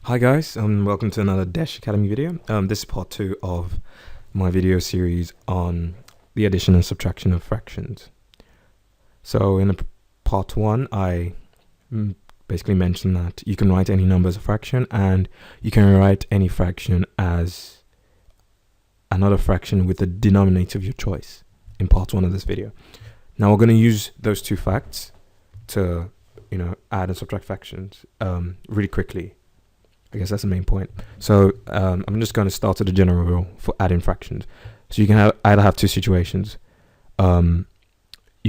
Hi guys, welcome to another Dech Academy video. This is part 2 of my video series on the addition and subtraction of fractions. So in part 1, I basically mentioned that you can write any number as a fraction, and you can write any fraction as another fraction with the denominator of your choice in part 1 of this video. Now we're going to use those two facts to, add and subtract fractions really quickly. I guess that's the main point. So I'm just going to start at the general rule for adding fractions. So you can either have two situations. You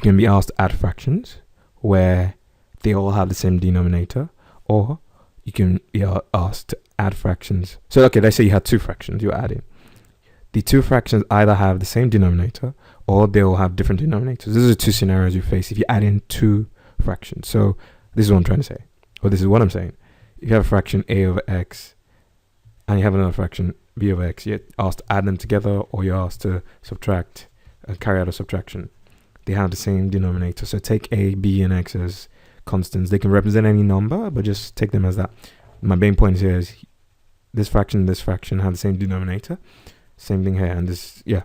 can be asked to add fractions where they all have the same denominator, or you can be asked to add fractions. So okay, let's say you had two fractions you're adding. The two fractions either have the same denominator or they will have different denominators. These are two scenarios you face if you add in two fractions. So this is what I'm trying to say, or this is what I'm saying. If you have a fraction a over x and you have another fraction b over x, you're asked to add them together, or you're asked to subtract, carry out a subtraction. They have the same denominator. So take a, b, and x as constants. They can represent any number, but just take them as that. My main point here is this fraction and this fraction have the same denominator. Same thing here, and this, yeah.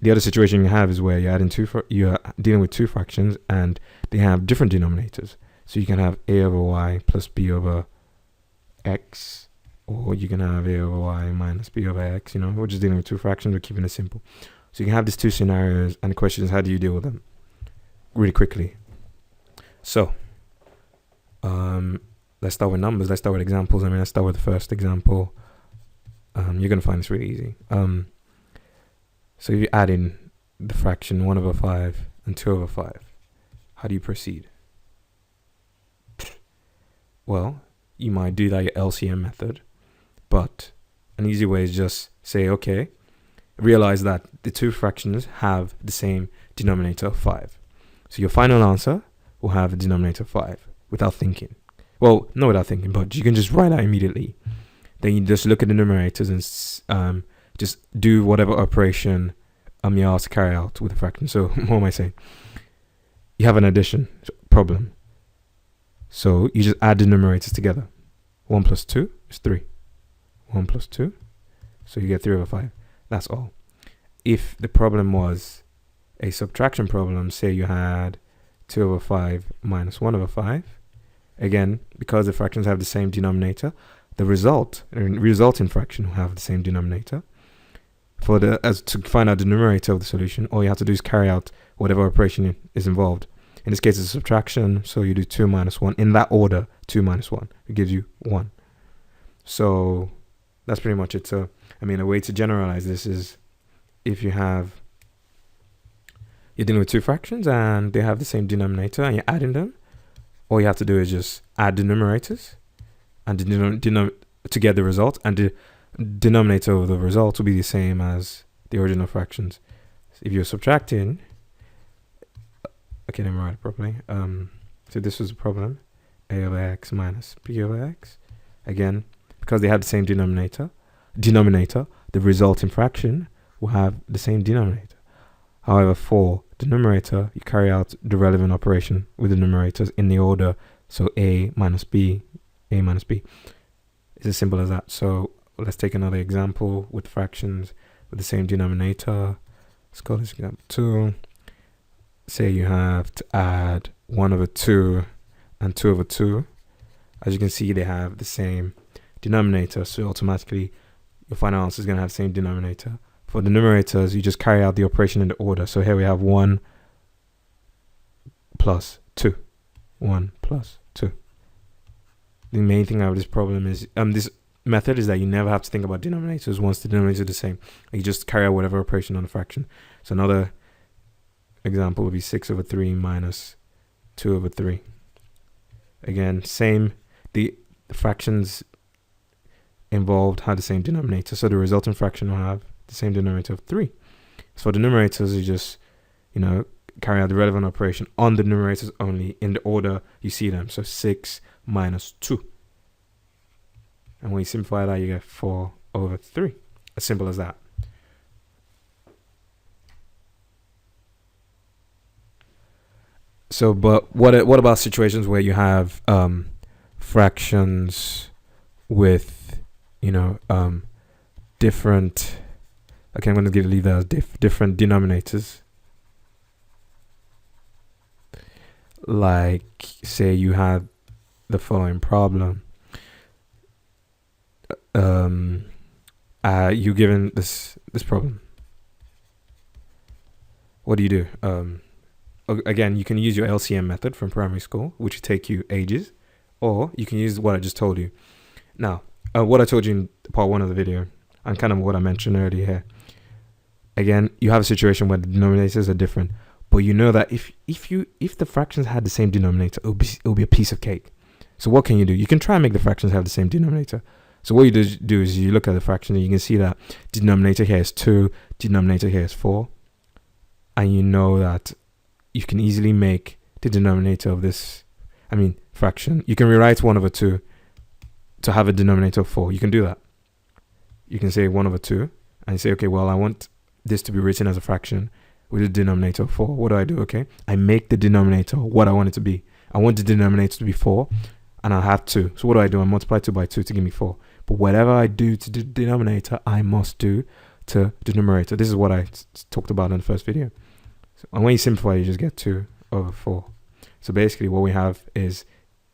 The other situation you have is where you're adding you're dealing with two fractions and they have different denominators. So you can have a over y plus b over x, or you can have a over y minus b over x. We're just dealing with two fractions, we're keeping it simple. So you can have these two scenarios, and the question is, how do you deal with them really quickly? So let's start with numbers. Let's start with examples. Let's start with the first example. You're gonna find this really easy. So if you add in the fraction 1 over 5 and 2 over 5, how do you proceed? Well, you might do that your LCM method, but an easy way is just say, okay, realize that the two fractions have the same denominator of 5. So your final answer will have a denominator of 5 without thinking. Well, not without thinking, but you can just write out immediately. Then you just look at the numerators and just do whatever operation you're asked to carry out with the fraction. So what am I saying? You have an addition problem. So you just add the numerators together. 1 plus 2 is 3. 1 plus 2. So you get 3 over 5. That's all. If the problem was a subtraction problem, say you had 2 over 5 minus 1 over 5. Again, because the fractions have the same denominator, the resulting fraction will have the same denominator. To find out the numerator of the solution, all you have to do is carry out whatever operation is involved. In this case, it's a subtraction, so you do 2 minus 1. In that order, 2 minus 1. It gives you 1. So that's pretty much it. So, a way to generalize this is if you're dealing with two fractions and they have the same denominator and you're adding them, all you have to do is just add the numerators and to get the result, and the denominator of the result will be the same as the original fractions. So if you're subtracting, okay, let me write it properly. So this was a problem, a over x minus b over x. Again, because they have the same denominator, the resulting fraction will have the same denominator. However, for the numerator, you carry out the relevant operation with the numerators in the order. So a minus b. It's as simple as that. So let's take another example with fractions with the same denominator. Let's call this example 2. Say you have to add 1 over 2 and 2 over 2. As you can see, they have the same denominator, so automatically your final answer is going to have the same denominator. For the numerators, you just carry out the operation in the order. So here we have 1 plus 2. 1 plus 2. The main thing about this problem is, this method is that you never have to think about denominators once the denominators are the same. You just carry out whatever operation on the fraction. So another example would be 6 over 3 minus 2 over 3. Again, same. The fractions involved have the same denominator, so the resultant fraction will have the same denominator of 3. So for the numerators, you just carry out the relevant operation on the numerators only in the order you see them. So 6 minus 2. And when you simplify that, you get 4 over 3. As simple as that. So, but what about situations where you have fractions with, different, okay, I'm going to leave that as different denominators. Like, say you had the following problem. You given this problem. What do you do? Again, you can use your LCM method from primary school, which will take you ages, or you can use what I just told you. Now, what I told you in part 1 of the video, and kind of what I mentioned earlier here. Again, you have a situation where the denominators are different, but you know that if the fractions had the same denominator, it'll be a piece of cake. So what can you do? You can try and make the fractions have the same denominator. So what you do is you look at the fraction and you can see that denominator here is 2, denominator here is 4, and you know that you can easily make the denominator of this, fraction. You can rewrite 1/2 to have a denominator of 4. You can do that. You can say 1/2 and you say, okay, well, I want this to be written as a fraction with a denominator of 4. What do? Okay, I make the denominator what I want it to be. I want the denominator to be 4, and I have 2. So what do? I multiply 2 by 2 to give me 4. But whatever I do to the denominator, I must do to the numerator. This is what I talked about in the first video. So, and when you simplify, you just get 2/4. So basically what we have is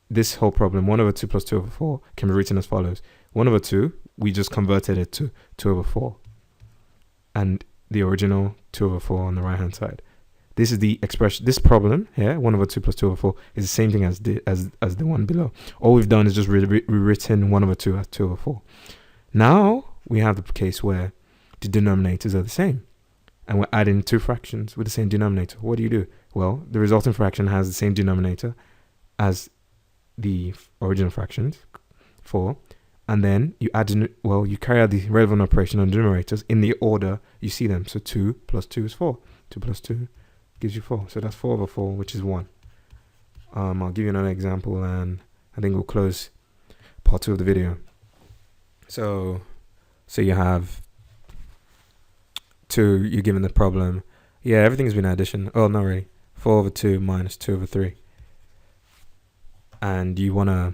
this whole problem, 1/2 plus 2/4 can be written as follows. 1/2, we just converted it to 2/4. And the original 2/4 on the right hand side. This is the expression. This problem here, 1/2 plus 2/4, is the same thing as the one below. All we've done is just rewritten 1/2 as 2/4. Now we have the case where the denominators are the same, and we're adding 2 fractions with the same denominator. What do? Well, the resulting fraction has the same denominator as the original fractions, 4, and then you you carry out the relevant operation on the numerators in the order you see them. So 2 plus 2 is 4. 2 plus 2 gives you 4. So that's 4/4, which is 1. I'll give you another example, and I think we'll close part 2 of the video. So you have 2, you're given the problem. Yeah, everything has been addition. Oh, not really. 4/2 minus 2/3. And you want to,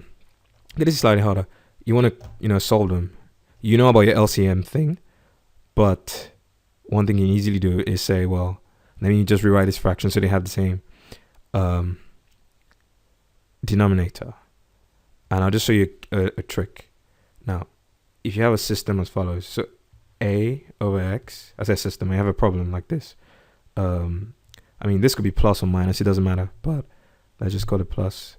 this is slightly harder. You want to, solve them. You know about your LCM thing, but one thing you can easily do is say, well, let me just rewrite this fraction so they have the same denominator. And I'll just show you a trick. Now, if you have a system as follows, so a over x, as a system, I have a problem like this. This could be plus or minus, it doesn't matter, but let's just call it plus.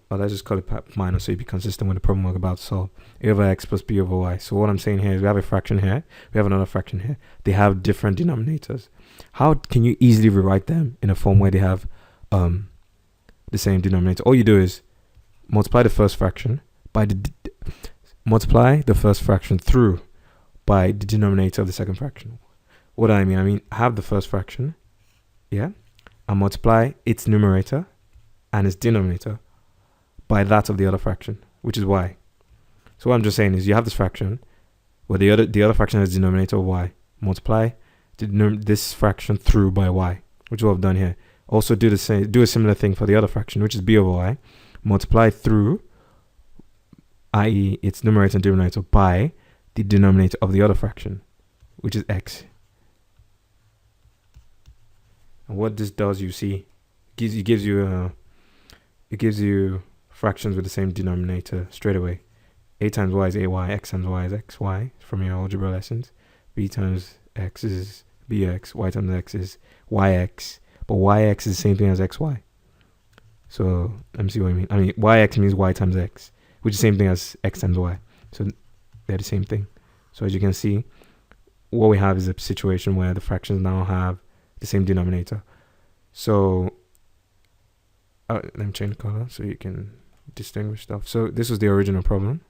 Or let's just call it minus so you be consistent with the problem we're about to solve. A over x plus b over y. So what I'm saying here is we have a fraction here, we have another fraction here. They have different denominators. How can you easily rewrite them in a form where they have the same denominator? All you do is multiply the first fraction by multiply the first fraction through by the denominator of the second fraction. What do I mean? I mean, have the first fraction, yeah, and multiply its numerator and its denominator by that of the other fraction, which is y. So what I'm just saying is you have this fraction where the other fraction has denominator of y. Multiply this fraction through by y, which is what I've done here. Also do a similar thing for the other fraction, which is b over y. Multiply through, i.e. its numerator and denominator, by the denominator of the other fraction, which is x. And what this does, you see, it gives you fractions with the same denominator straight away. A times y is ay, x times y is xy from your algebra lessons. B times x is bx, y times x is yx, but yx is the same thing as xy. So let me see what I mean. Yx means y times x, which is the same thing as x times y. So they're the same thing. So as you can see, what we have is a situation where the fractions now have the same denominator. So let me change the color so you can distinguish stuff. So this was the original problem.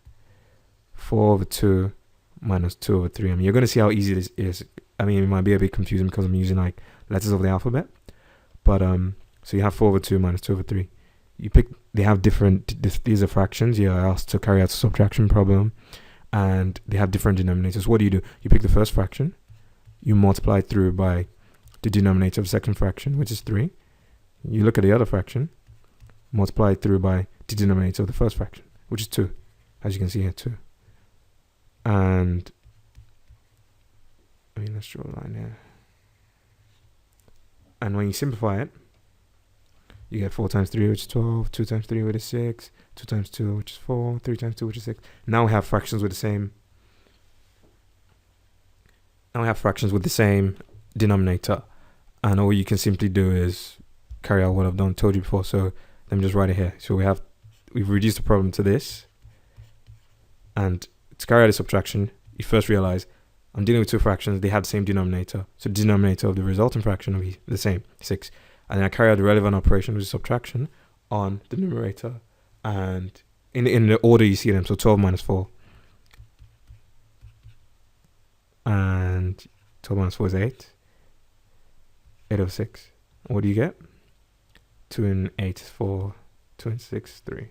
4/2 minus 2/3. You're going to see how easy this is. It might be a bit confusing because I'm using like letters of the alphabet. But so you have 4/2 minus 2/3. They have different, these are fractions. You're asked to carry out a subtraction problem, and they have different denominators. What do? You pick the first fraction, you multiply through by the denominator of the second fraction, which is 3. You look at the other fraction, multiply through by the denominator of the first fraction, which is 2. as you can see here too. And let's draw a line here. And when you simplify it, you get 4 times 3, which is 12, 2 times 3, which is 6, 2 times 2, which is 4, 3 times 2, which is 6. Now we have fractions with the same denominator. And all you can simply do is carry out what I've told you before. So let me just write it here. So we've reduced the problem to this. And to carry out a subtraction, you first realize I'm dealing with two fractions. They have the same denominator. So the denominator of the resulting fraction will be the same, 6. And then I carry out the relevant operation, which is subtraction, on the numerator. And in the order you see them, so 12 minus 4. And 12 minus 4 is 8. 8 over 6. What do you get? 2 and 8 is 4. 2 and 6 is 3.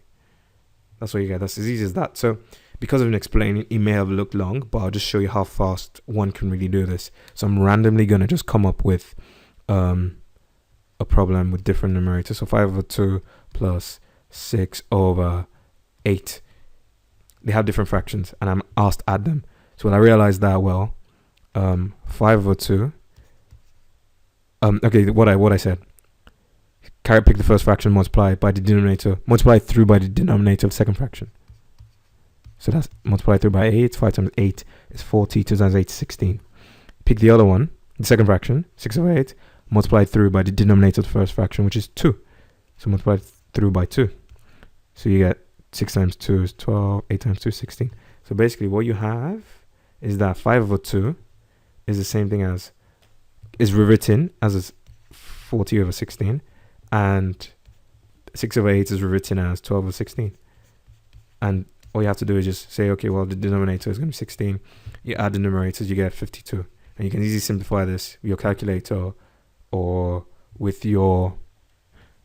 That's what you get. That's as easy as that. So because of an explaining, it may have looked long, but I'll just show you how fast one can really do this. So I'm randomly going to just come up with a problem with different numerators. So 5 over 2 plus 6 over 8. They have different fractions, and I'm asked to add them. So when I realized that, 5 over 2. Okay, what I said. Pick the first fraction, multiply by the denominator, multiply through by the denominator of the second fraction. So that's multiply through by 8. 5 times 8 is 40. 2 times 8 is 16. Pick the other one, the second fraction, 6 over 8, multiply through by the denominator of the first fraction, which is 2. So multiply through by 2. So you get 6 times 2 is 12. 8 times 2 is 16. So basically what you have is that 5 over 2 is the same thing as, is rewritten as 40 over 16. And 6 over 8 is rewritten as 12 over 16. And all you have to do is just say, okay, well, the denominator is going to be 16. You add the numerators, you get 52. And you can easily simplify this with your calculator or with your,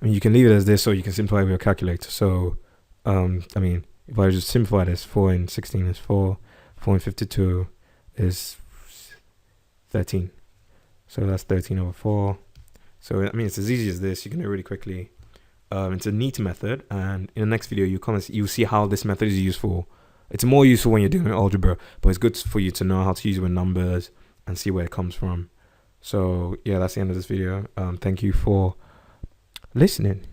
you can leave it as this, or you can simplify with your calculator. So, if I just simplify this, 4 and 16 is 4. 4 and 52 is 13. So that's 13 over 4. So, it's as easy as this. You can do it really quickly. It's a neat method, and in the next video you'll see how this method is useful. It's more useful when you're doing algebra, but it's good for you to know how to use it with numbers and see where it comes from. So yeah, that's the end of this video. Thank you for listening.